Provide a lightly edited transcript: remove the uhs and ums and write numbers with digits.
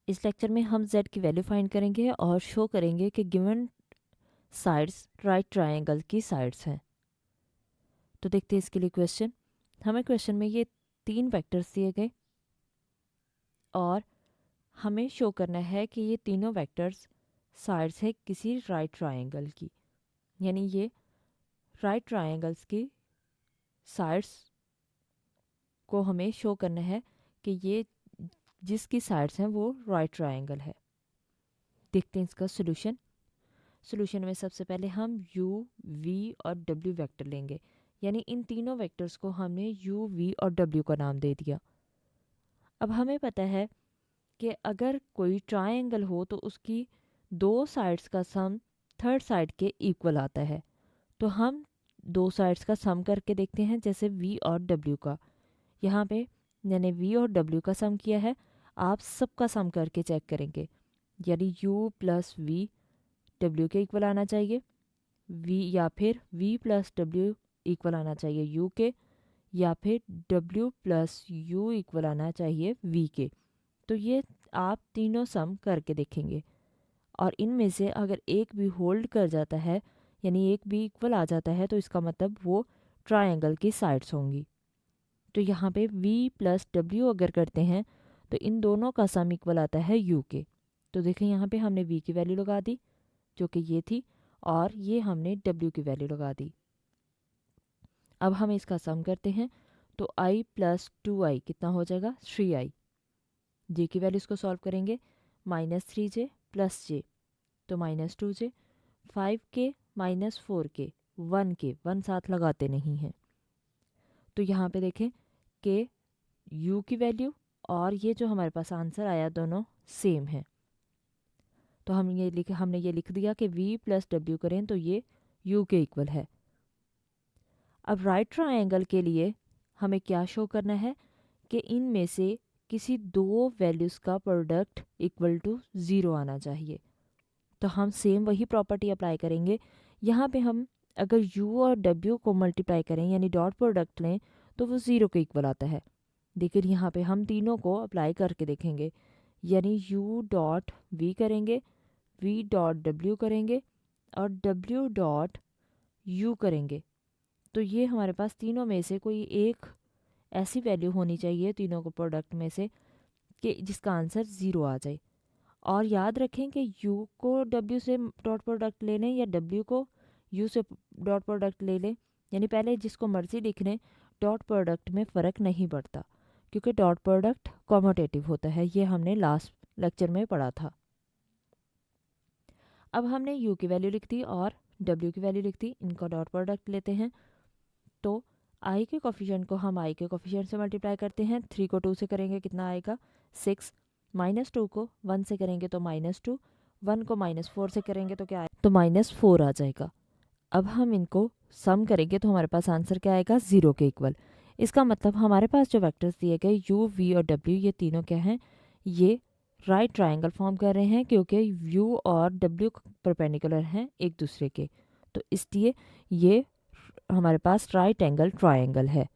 इस लेक्चर में हम z की वैल्यू फाइंड करेंगे और शो करेंगे कि गिवन साइड्स राइट ट्रायंगल की साइड्स हैं। तो देखते हैं इसके लिए क्वेश्चन। हमें क्वेश्चन में ये 3 वेक्टर्स दिए गए और हमें शो करना है कि ये तीनों वेक्टर्स साइड्स है किसी राइट ट्रायंगल की, यानी ये राइट ट्रायंगल्स की साइड्स को हमें शो करना है कि ये जिसकी साइड्स हैं वो राइट ट्रायंगल है। देखते हैं इसका सोल्यूशन में सबसे पहले हम u, v और w वेक्टर लेंगे, यानी इन तीनों वेक्टर्स को हमने u, v और w का नाम दे दिया। अब हमें पता है कि अगर कोई ट्रायंगल हो तो उसकी 2 साइड्स का सम थर्ड साइड के इक्वल आता है। तो हम 2 साइड्स का सम करके देखते हैं, जैसे v और w का। यहाँ पे मैंने v और w का सम किया है, आप सबका सम करके चेक करेंगे, यानी u प्लस v w के इक्वल आना चाहिए, v या फिर v प्लस w इक्वल आना चाहिए u के, या फिर w प्लस u इक्वल आना चाहिए v के। तो ये आप तीनों सम करके देखेंगे और इनमें से अगर एक भी होल्ड कर जाता है, यानी एक भी इक्वल आ जाता है, तो इसका मतलब वो ट्रायंगल की साइड्स होंगी। तो यहाँ पे v प्लस w अगर करते हैं तो इन दोनों का सम इक्वल आता है u के। तो देखें यहाँ पे हमने v की वैल्यू लगा दी जो कि ये थी, और ये हमने w की वैल्यू लगा दी। अब हम इसका सम करते हैं तो i प्लस 2i कितना हो जाएगा 3i। j की वैल्यू इसको सॉल्व करेंगे, -3j प्लस j तो -2j, 5k माइनस 4k, 1 साथ लगाते नहीं हैं। तो यहाँ पे देखें कि u की वैल्यू और ये जो हमारे पास आंसर आया दोनों सेम है। तो हमने ये लिख दिया कि v प्लस डब्ल्यू करें तो ये u के इक्वल है। अब राइट ट्रायंगल के लिए हमें क्या शो करना है कि इनमें से किसी 2 वैल्यूज़ का प्रोडक्ट इक्वल टू 0 आना चाहिए। तो हम सेम वही प्रॉपर्टी अप्लाई करेंगे। यहाँ पे हम अगर u और w को मल्टीप्लाई करें यानी डॉट प्रोडक्ट लें तो वो 0 के इक्वल आता है। लेकिन यहाँ पे हम तीनों को अप्लाई करके देखेंगे, यानी u डॉट v करेंगे, v डॉट w करेंगे और w डॉट u करेंगे। तो ये हमारे पास तीनों में से कोई एक ऐसी वैल्यू होनी चाहिए तीनों को प्रोडक्ट में से कि जिसका आंसर 0 आ जाए। और याद रखें कि u को w से डॉट प्रोडक्ट ले लें या w को u से डॉट प्रोडक्ट ले लें, यानी पहले जिसको मर्जी लिख लें, डॉट प्रोडक्ट में फ़र्क नहीं पड़ता क्योंकि डॉट प्रोडक्ट कॉम्यूटेटिव होता है। ये हमने लास्ट लेक्चर में पढ़ा था। अब हमने u की वैल्यू लिख दी और w की वैल्यू लिख दी, इनका डॉट प्रोडक्ट लेते हैं तो i के कोफिशिएंट को हम i के कोफिशिएंट से मल्टीप्लाई करते हैं। 3 को 2 से करेंगे कितना आएगा 6, -2 को 1 से करेंगे तो -2, 1 को -4 से करेंगे तो क्या आएगा तो -4 आ जाएगा। अब हम इनको सम करेंगे तो हमारे पास आंसर क्या आएगा 0 के इक्वल। इसका मतलब हमारे पास जो वेक्टर्स दिए गए u, v और w ये तीनों क्या हैं, ये राइट ट्रायंगल फॉर्म कर रहे हैं क्योंकि u और w परपेंडिकुलर हैं एक दूसरे के। तो इसलिए ये हमारे पास राइट एंगल ट्रायंगल है।